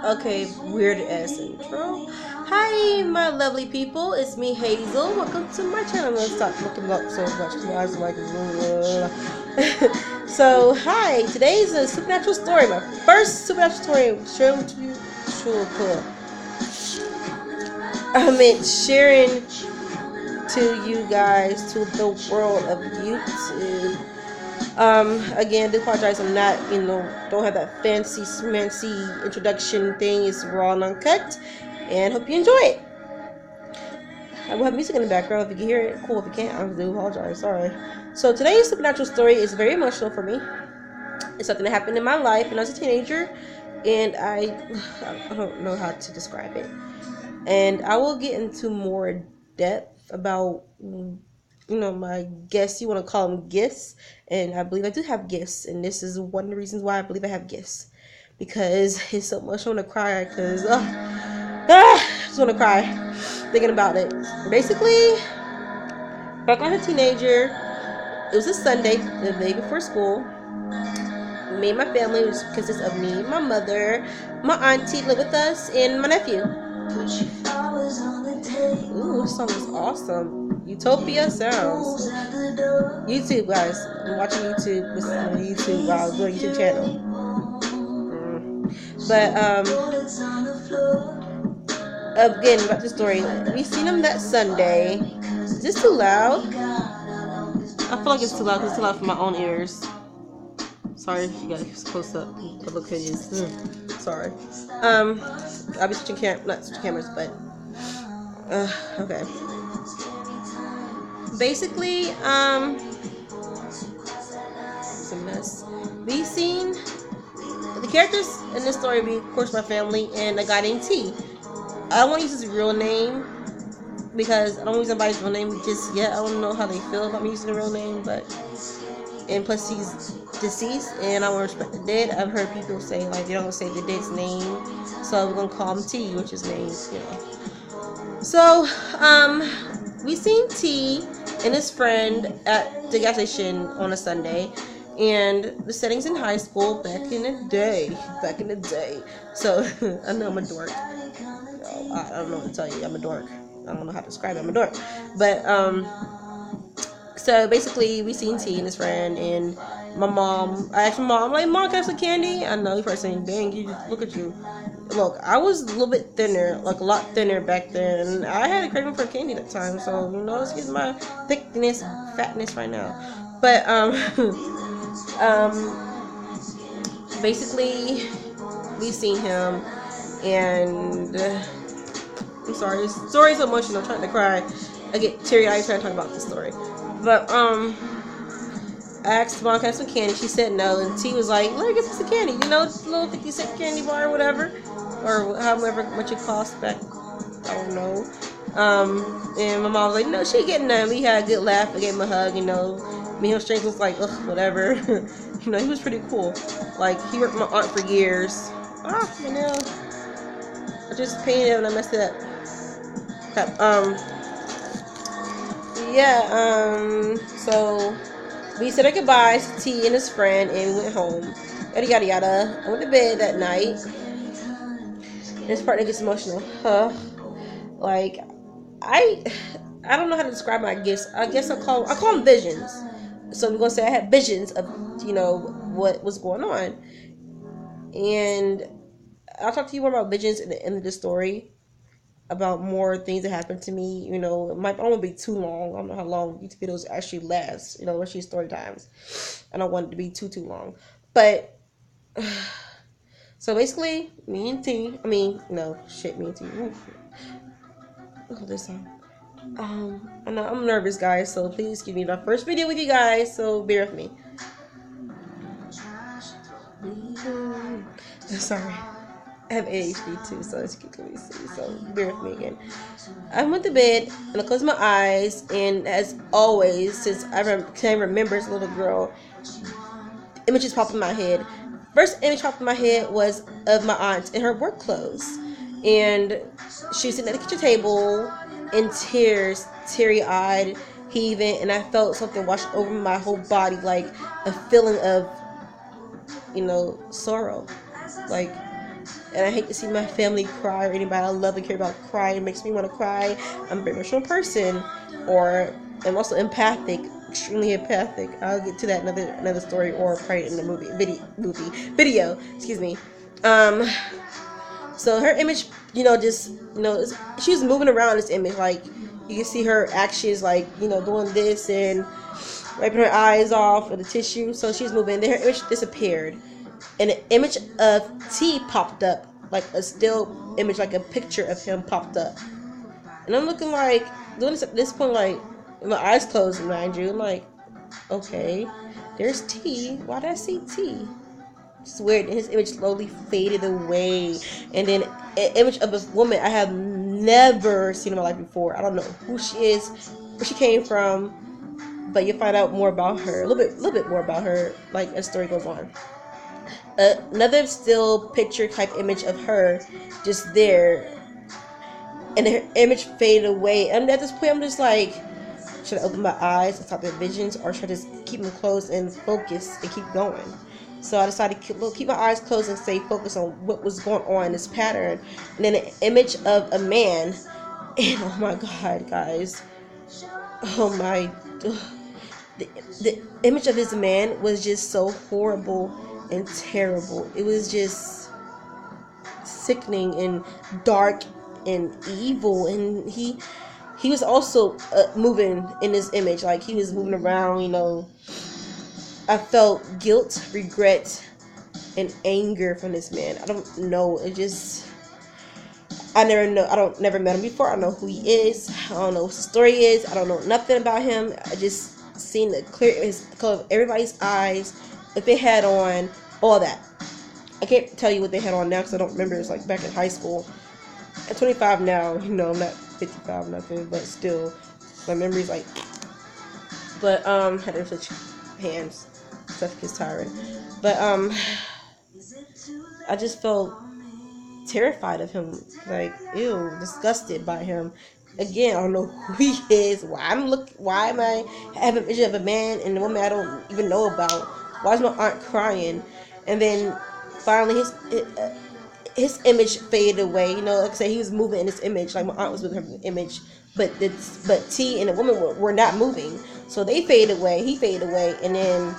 Okay, weird ass intro. Hi, my lovely people. It's me, Hazel. Welcome to my channel. I'm gonna stop looking up so much because my eyes are like. So, hi. Today's a supernatural story. My first supernatural story. Sharing to you. I meant sharing to you guys, to the world of YouTube. Again, I do apologize. I'm not, don't have that fancy, smancy introduction thing. It's raw and uncut, and hope you enjoy it. I will have music in the background. If you can hear it, cool. If you can't, I do apologize. Sorry. So today's supernatural story is very emotional for me. It's something that happened in my life when I was a teenager, and I don't know how to describe it. And I will get into more depth about my guests. You want to call them gifts, and I believe I do have gifts, and this is one of the reasons why I believe I have gifts, because it's so much. I want to cry because I just want to cry thinking about it. Basically, back when I was a teenager, it was a Sunday, the day before school. Me and my family, which consists of me, my mother, my auntie live with us, and my nephew. Ooh, this song is awesome. Utopia sounds. YouTube, guys. I'm watching YouTube. Listening to YouTube while doing YouTube channel. But again, about the story. We seen him that Sunday. Is this too loud? I feel like it's too loud. It's too loud for my own ears. Sorry if you guys close up. Look at you. Sorry. I'll be switching not switching cameras, but okay. Basically, it's a mess. We seen the characters in this story be, of course, my family and a guy named T. I don't want to use his real name because I don't use anybody's real name just yet. I don't know how they feel about me using the real name, and plus he's deceased, and I want to respect the dead. I've heard people say like they don't say the dead's name, so we're gonna call him T, which is names, So, we seen T and his friend at the gas station on a Sunday, and the setting's in high school back in the day. So I know I'm a dork. I don't know what to tell you. I'm a dork. I don't know how to describe it. I'm a dork. But so basically we seen T and his friend, and my mom. I asked my mom, I'm like, Mom, can I have some candy? I know you probably saying, dang, you look at you. Look, I was a little bit thinner, like a lot thinner back then, and I had a craving for candy at the time, so let's get my thickness, fatness right now. But basically we seen him, and I'm sorry, this story's emotional. I'm trying to cry. I get teary-eyed trying to talk about this story. But I asked Mom, can I have some candy? She said no, and T was like, let me get some candy. It's a little 50-cent candy bar or whatever, or however much it cost back. I don't know. And my mom was like, no, she getting none. We had a good laugh. I gave him a hug. Me and him strangers was like, ugh, whatever. He was pretty cool. Like, he worked with my aunt for years. My nail. I just painted it and I messed it up. So we said our goodbyes to T and his friend, and we went home. Yada yada yada. I went to bed that night. And this part that gets emotional. Like, I don't know how to describe my gifts. I guess I call them visions. So we're gonna say I had visions of what was going on, and I'll talk to you more about visions at the end of the story, about more things that happened to me. It won't be too long. I don't know how long these videos actually last. Especially story times. I don't want it to be too long. But so basically, me and T. Me and T. Look at this song. I know I'm nervous, guys. So please give me my first video with you guys. So bear with me. Sorry. I have ADHD too, so as you can clearly see. So bear with me again. I went to bed and I closed my eyes, and as always, since I can remember as a little girl, images popped in my head. First image popped in my head was of my aunt in her work clothes, and she was sitting at the kitchen table in tears, teary-eyed, heaving, and I felt something wash over my whole body, like a feeling of sorrow. Like, and I hate to see my family cry or anybody I love and care about cry. It makes me want to cry. I'm a very emotional person, or I'm also empathic, extremely empathic. I'll get to that another story, or probably in the video. Excuse me. So her image, just she was moving around this image, like you can see her actions, like doing this and wiping her eyes off with the tissue. So she's moving. Then her image disappeared, and an image of T popped up, like a still image, like a picture of him popped up. And I'm looking like, doing this at this point, like, my eyes closed, mind you. I'm like, okay, there's T. Why did I see T? It's weird. And his image slowly faded away. And then an image of a woman I have never seen in my life before. I don't know who she is, where she came from, but you'll find out more about her, a little bit more about her, like, as the story goes on. Another still picture type image of her just there, and her image faded away. And at this point, I'm just like, should I open my eyes and stop the visions, or should I just keep them closed and focus and keep going? So I decided to keep my eyes closed and stay focused on what was going on in this pattern. And then an image of a man, and oh my god, guys, oh my, the image of this man was just so horrible and terrible. It was just sickening and dark and evil. And he was also moving in this image, like he was moving around. I felt guilt, regret, and anger from this man. I don't know. It just, I never met him before. I don't know who he is. I don't know what the story is. I don't know nothing about him. I just seen the color of everybody's eyes, if they had on, all that. I can't tell you what they had on now because I don't remember. It's like back in high school. I'm 25 now. I'm not 55 nothing, but still, my memory's like. But had to switch hands. Stuff gets tiring. But I just felt terrified of him. Like, ew, disgusted by him. Again, I don't know who he is. Why am I having a vision of a man and a woman I don't even know about? Why is my aunt crying? And then finally his image faded away. Like I said, he was moving in this image, like my aunt was moving her image, but T and the woman were not moving. So they faded away. He faded away, and then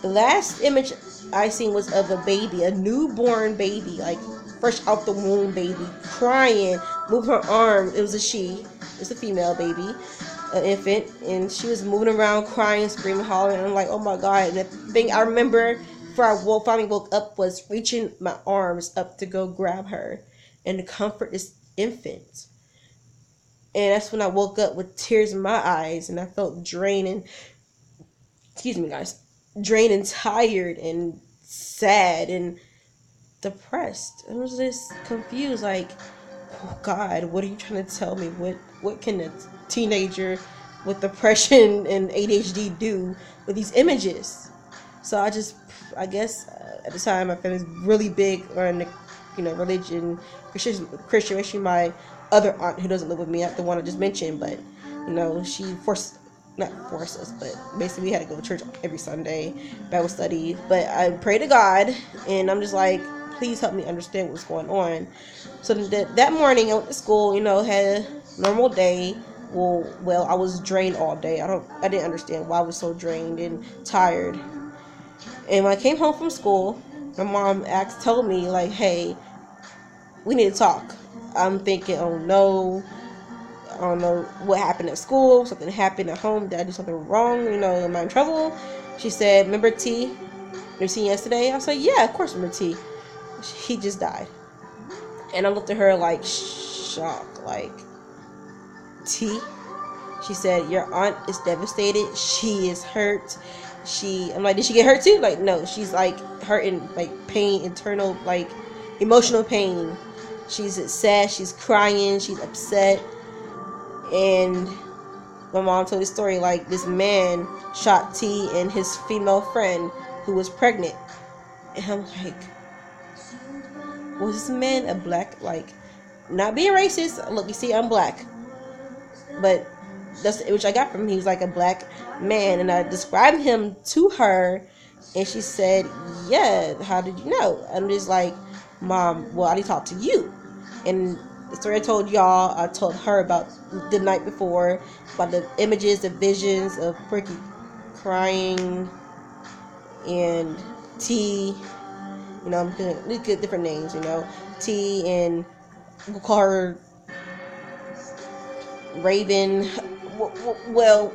the last image I seen was of a baby, a newborn baby, like fresh out the womb baby, crying, moving her arm. It was a she. It's a female baby, an infant, and she was moving around, crying, screaming, hollering. And I'm like, oh my god. And the thing I remember before I finally woke up was reaching my arms up to go grab her and to comfort this infant. And that's when I woke up with tears in my eyes, and I felt drained and, drained and tired and sad and depressed. I was just confused, like, oh God, what are you trying to tell me? What can a teenager with depression and ADHD do with these images? So I guess at the time my family's really big on religion, Christian, especially my other aunt who doesn't live with me, not the one I just mentioned, but she not forced us, but basically we had to go to church every Sunday, Bible study. But I pray to God, and I'm just like, please help me understand what's going on. So that morning I went to school, had a normal day. Well, I was drained all day. I didn't understand why I was so drained and tired. And when I came home from school, my mom told me, like, hey, we need to talk. I'm thinking, oh no, I don't know what happened at school. Something happened at home. Did I do something wrong? Am I in trouble? She said, remember T? You seen yesterday? I said, yeah, of course, remember T. He just died. And I looked at her like shocked, like, T? She said, your aunt is devastated. She is hurt. I'm like, did she get hurt too? Like, no, she's like hurting, like pain, internal, like emotional pain. She's sad, she's crying, she's upset. And my mom told the story, like, this man shot T and his female friend who was pregnant. And I'm like, was this man a black, like, not being racist, look, you see, I'm black, but that's the image I got from him. He was like a black man, and I described him to her And she said, yeah, how did you know? I'm just like, Mom, well, I need to talk to you. And the story I told y'all, I told her about the night before, about the images, the visions of Ricky crying and T. You know, I'm gonna get different names, you know. T, and we'll call her Raven. Well,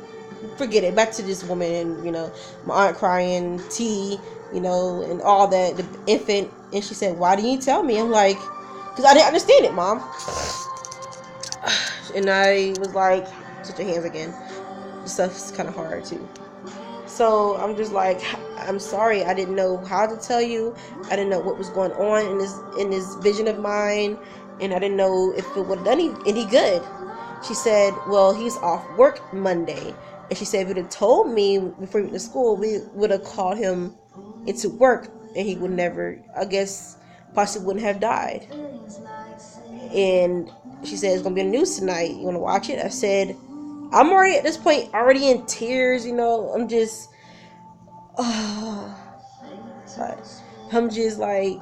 forget it. Back to this woman, and you know, my aunt crying, T, you know, and all that. The infant, and she said, "Why didn't you tell me?" I'm like, "Cause I didn't understand it, Mom." And I was like, "Touch your hands again." This stuff's kind of hard too. So I'm just like, I'm sorry, I didn't know how to tell you. I didn't know what was going on in this vision of mine, and I didn't know if it would have done any good. She said, well, he's off work Monday. And she said, if you'd have told me before he went to school, we would have called him into work, and he would never, I guess, possibly wouldn't have died. And she said, it's going to be on the news tonight. You want to watch it? I said, I'm already at this point, already in tears, you know. I'm just, I'm just like,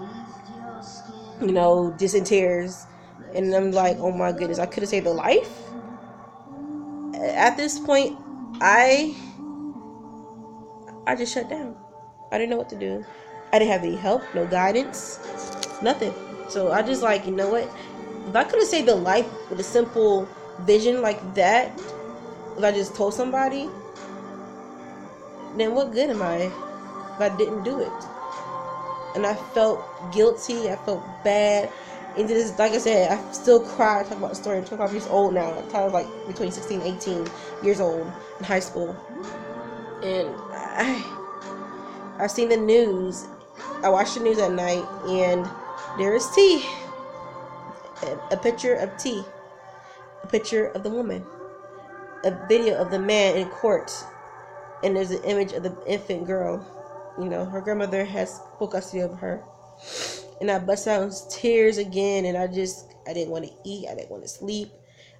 you know, just in tears. And I'm like, oh my goodness, I could have saved a life. At this point, I just shut down. I didn't know what to do. I didn't have any help, no guidance, nothing. So I just like, you know what? If I could have saved a life with a simple vision like that, if I just told somebody, then what good am I if I didn't do it? And I felt guilty. I felt bad. And this, like I said, I still cry. I talk about the story. I'm 25 years old now. I was like between 16 and 18 years old in high school. And I've seen the news. I watched the news at night, and there is T. A picture of T. A picture of the woman. A video of the man in court. And there's an image of the infant girl. You know, her grandmother has full custody of her. And I bust out in tears again, and I didn't want to eat. I didn't want to sleep.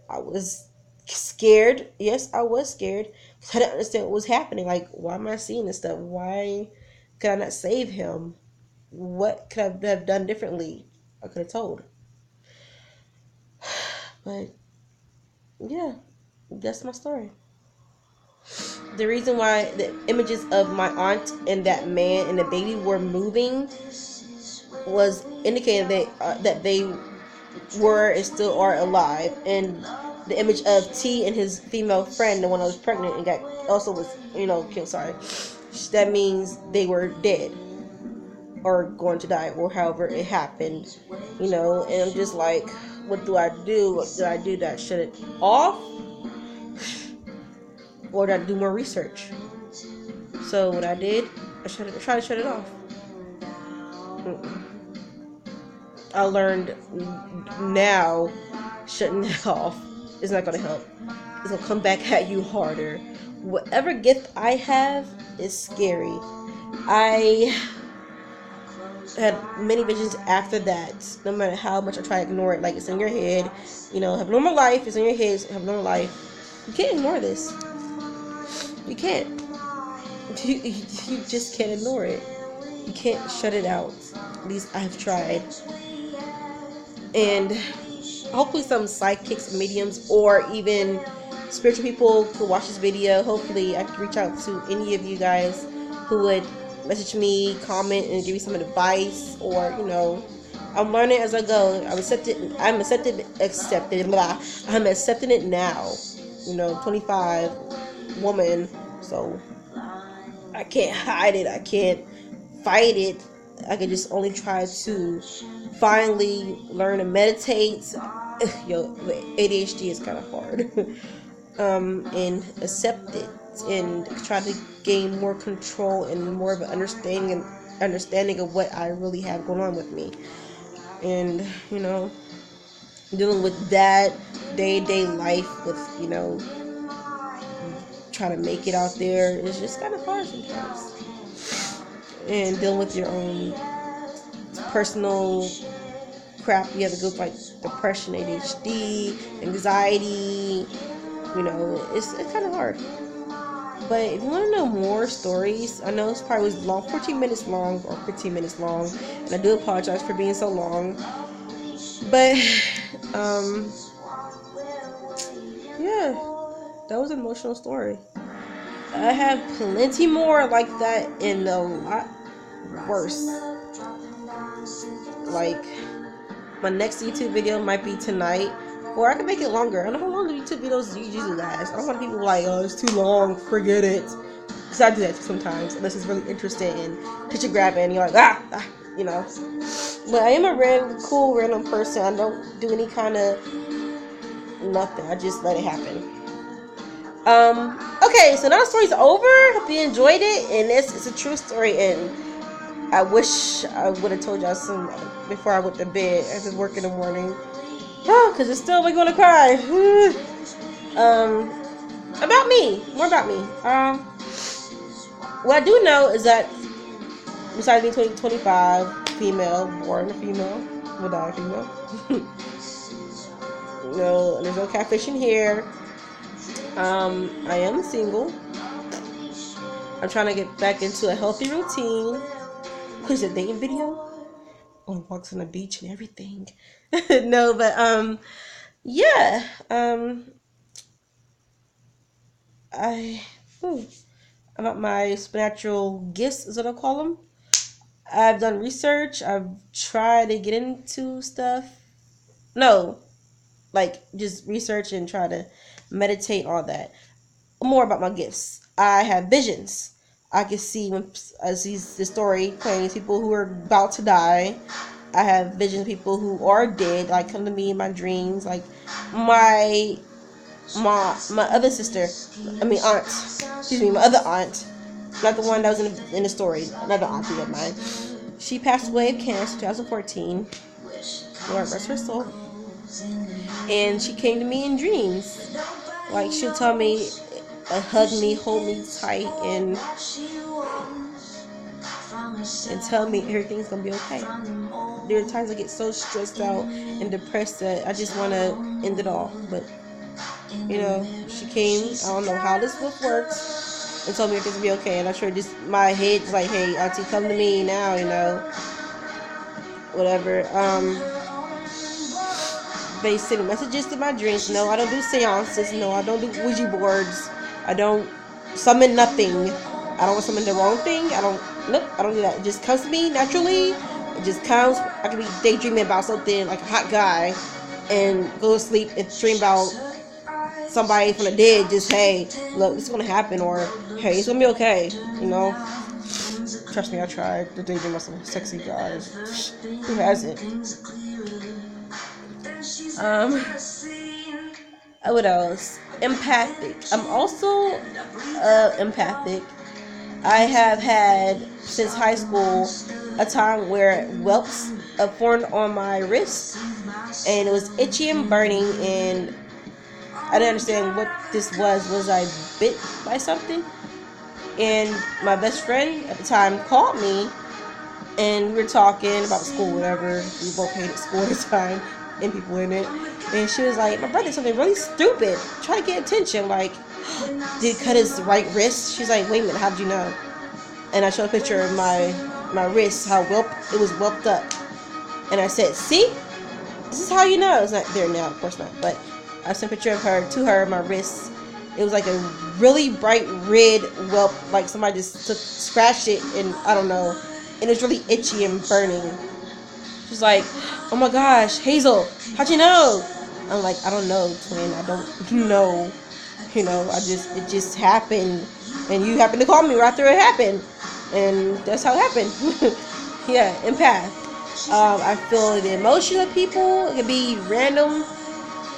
I was scared. Yes, I was scared. I didn't understand what was happening. Like, why am I seeing this stuff? Why could I not save him? What could I have done differently? I could have told. But, yeah, that's my story. The reason why the images of my aunt and that man and the baby were moving was indicating that they were and still are alive. And the image of T and his female friend, the one that was pregnant and got also was, you know, killed. Sorry, that means they were dead or going to die, or however it happened, you know. And I'm just like, what do I do? What did I do? Did I shut it off, or did I do more research? So what I did, I tried to shut it off. I learned now shutting it off is not going to help. It's going to come back at you harder. Whatever gift I have is scary. I had many visions after that. No matter how much I try to ignore it, like it's in your head. You know, have a normal life. It's in your head. Have a normal life. You can't ignore this. You can't. You just can't ignore it. You can't shut it out. At least I've tried. And hopefully some psychics, mediums, or even spiritual people could watch this video. Hopefully I can reach out to any of you guys who would message me, comment, and give me some advice. Or, you know, I'm learning as I go. I'm accepting it now. You know, 25 woman. So I can't hide it. I can't fight it. I can just only try to finally learn to meditate. Yo, ADHD is kind of hard. And accept it and try to gain more control and more of an understanding of what I really have going on with me. And, you know, dealing with that day-to-day life with, you know, trying to make it out there is just kind of hard sometimes. And dealing with your own personal crap. You have to go through, like depression, ADHD, anxiety. You know, it's kind of hard. But if you want to know more stories, I know this probably was long, 14 minutes long or 15 minutes long, and I do apologize for being so long. But yeah, that was an emotional story. I have plenty more like that and a lot worse. Like, my next YouTube video might be tonight, or I can make it longer. I don't know how long the YouTube videos usually last. I don't want people like, oh, it's too long, forget it. Because I do that sometimes, unless it's really interesting and picture grabbing, and you're like, you know. But I am a cool, random person. I don't do any kind of nothing. I just let it happen. Okay, so now the story's over. Hope you enjoyed it, and it's a true story, and I wish I would have told y'all some before I went to bed after work in the morning. Because it's still like gonna cry. About me. More about me. What I do know is that besides being 25, female, born a female, will die a female. No, there's no catfishing here. I am single. I'm trying to get back into a healthy routine. Who's a dating video? On walks on the beach and everything. No, but yeah. About my supernatural gifts is what I call them. I've done research. I've tried to get into stuff. No, like just research and try to meditate, all that. More about my gifts. I have visions. I can see when I see the story playing people who are about to die. I have visions of people who are dead, like come to me in my dreams. Like my other sister, my other aunt, not the one that was in the story, another auntie of mine. She passed away of cancer in 2014. Lord rest her soul. And she came to me in dreams. Like she'll tell me, hug me, hold me tight, and tell me everything's gonna be okay. There are times I get so stressed out and depressed that I just want to end it all. But you know, she came. I don't know how this book works, and told me everything's gonna be okay. And I'm sure just my head's like, hey, auntie, come to me now. You know, whatever. They send messages to my dreams. No, I don't do seances. No, I don't do Ouija boards. I don't summon nothing. I don't summon the wrong thing. I don't do that. It just comes to me naturally. It just comes. I could be daydreaming about something like a hot guy and go to sleep and dream about somebody from the dead. Just, hey, look, this is going to happen, or hey, it's going to be okay. You know? Trust me, I tried to daydream about some sexy guys. Who hasn't? What else? Empathic. I'm also empathic. I have had since high school a time where whelps formed on my wrist, and it was itchy and burning, and I didn't understand what this was. Was I bit by something? And my best friend at the time called me, and we were talking about school, whatever. We both hated school at the time, and people in it. And she was like, my brother did something really stupid. Try to get attention. Like, did he cut his right wrist? She's like, wait a minute, how'd you know? And I showed a picture of my wrist, how it was whelped up. And I said, see? This is how you know. It's not there now, of course not. But I sent a picture of my wrist. It was like a really bright red whelp, like somebody just scratched it, and I don't know. And it was really itchy and burning. She's like, oh my gosh, Hazel, how'd you know? I'm like, I don't know, twin. I don't know. You know, it just happened. And you happened to call me right after it happened. And that's how it happened. Yeah, empath. I feel the emotion of people. It could be random.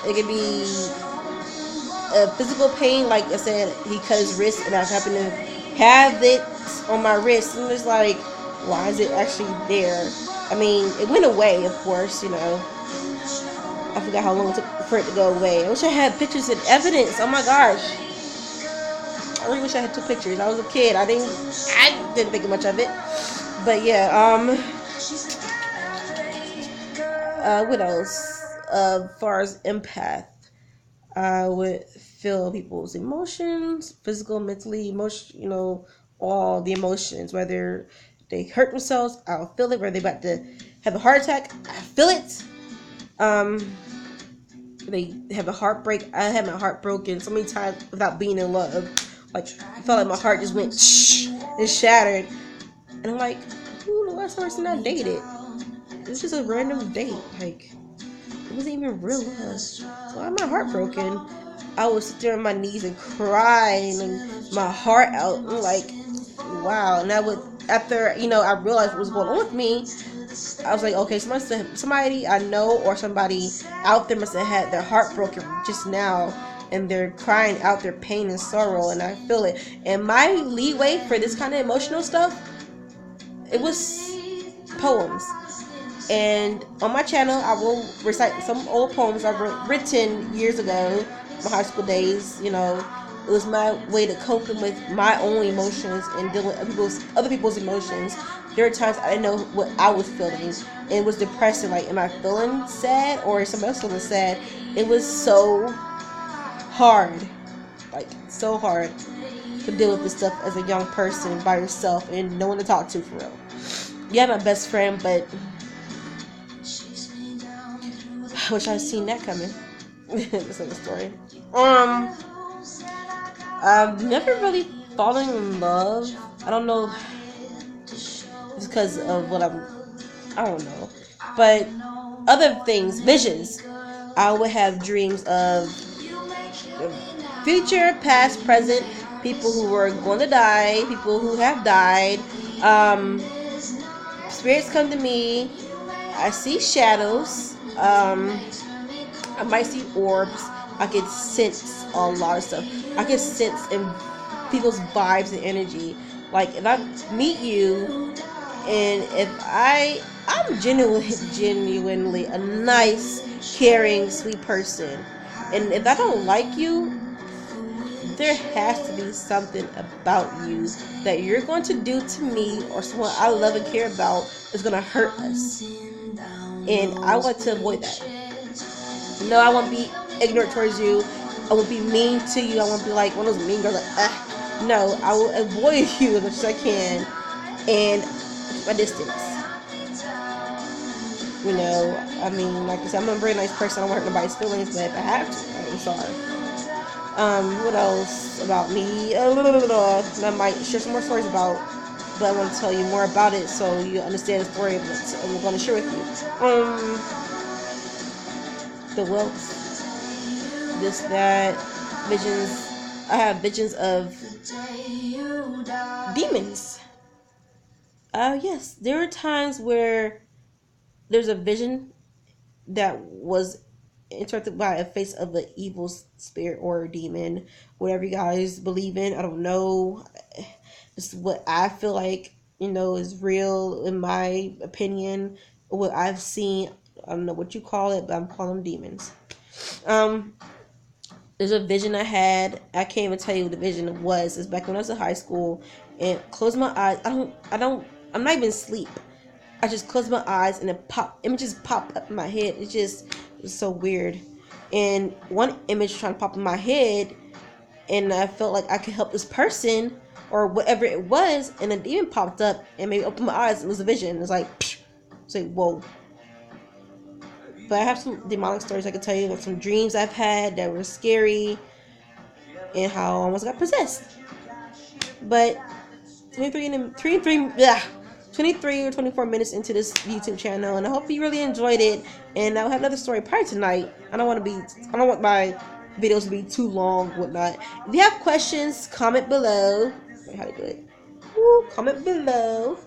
It could be physical pain. Like I said, he cut his wrist, and I happen to have it on my wrist. And it's like, why is it actually there? I mean, it went away, of course, you know. I forgot how long it took for it to go away. I wish I had pictures and evidence. Oh my gosh. I really wish I had 2 pictures. I was a kid. I didn't think much of it. But yeah, what else? As far as empath, I would feel people's emotions, physical, mentally, emotion, all the emotions, whether they hurt themselves, I'll feel it, whether they about to have a heart attack, I feel it. They have a heartbreak. I had my heart broken so many times without being in love. Like, I felt like my heart just went and shattered. And I'm like, who the last person I dated? It was just a random date. Like, it wasn't even real love. So I had my heart broken. I would sit there on my knees and cry and my heart out. I'm like, wow. And I would, after, I realized what was going on with me, I was like, okay, somebody I know or somebody out there must have had their heart broken just now, and they're crying out their pain and sorrow, and I feel it. And my leeway for this kind of emotional stuff, it was poems. And on my channel, I will recite some old poems I've written years ago, my high school days. It was my way to coping with my own emotions and dealing with other people's emotions. There were times I didn't know what I was feeling. It was depressing. Like, am I feeling sad or is somebody else feeling sad? It was so hard. Like, so hard to deal with this stuff as a young person by yourself and no one to talk to for real. Yeah, my best friend, but I wish I'd seen that coming. That's another story. I've never really fallen in love. I don't know. It's because of what I don't know. But other things, visions. I would have dreams of future, past, present, people who were going to die, people who have died. Spirits come to me. I see shadows. I might see orbs. I could sense a lot of stuff. I could sense in people's vibes and energy. Like, if I meet you, and if I'm genuinely a nice, caring, sweet person, and if I don't like you, there has to be something about you that you're going to do to me or someone I love and care about is going to hurt us. And I want to avoid that. No, I won't be ignorant towards you. I won't be mean to you. I won't be like one of those mean girls like, No, I will avoid you as much as I can and keep my distance. I mean, like I said, I'm a very nice person. I don't hurt nobody's feelings, but if I have to, I'm sorry. What else about me? I might share some more stories about, but I want to tell you more about it so you understand the story of what I'm going to share with you. The wealth, this, that, visions. I have visions of demons. Yes, there are times where there's a vision that was interrupted by a face of an evil spirit or a demon, whatever you guys believe in. I don't know. This is what I feel like, is real in my opinion. What I've seen, I don't know what you call it, but I'm calling them demons. There's a vision I had. I can't even tell you what the vision was. It's back when I was in high school, and close my eyes. I'm not even asleep. I just close my eyes and images pop up in my head. It was so weird. And one image trying to pop in my head, and I felt like I could help this person or whatever it was, and a demon popped up and maybe opened my eyes and it was a vision. It's like, whoa. But I have some demonic stories I can tell you, like some dreams I've had that were scary and how I almost got possessed. But 23 or 24 minutes into this YouTube channel, and I hope you really enjoyed it. And I'll have another story prior tonight. I don't want my videos to be too long, whatnot. If you have questions, comment below. Wait, how to do it? Comment below.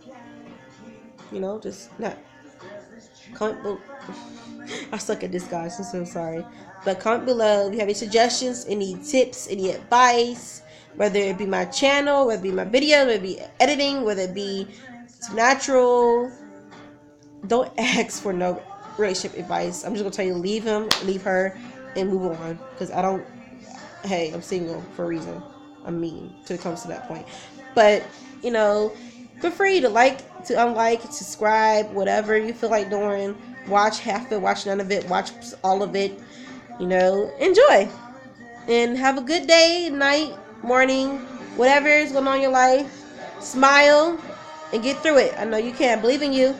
Just not comment below. I suck at this, guys. I'm so sorry. But comment below if you have any suggestions, any tips, any advice, whether it be my channel, whether it be my video, whether it be editing, whether it be natural. Don't ask for no relationship advice. I'm just gonna tell you, leave him, leave her, and move on. Because I'm single for a reason. I'm mean till it comes to that point. But feel free to like, to unlike, subscribe, whatever you feel like doing. Watch half of it, watch none of it, watch all of it. Enjoy. And have a good day, night, morning, whatever is going on in your life. Smile and get through it. I know you can. Believe in you.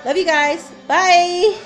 Love you guys. Bye.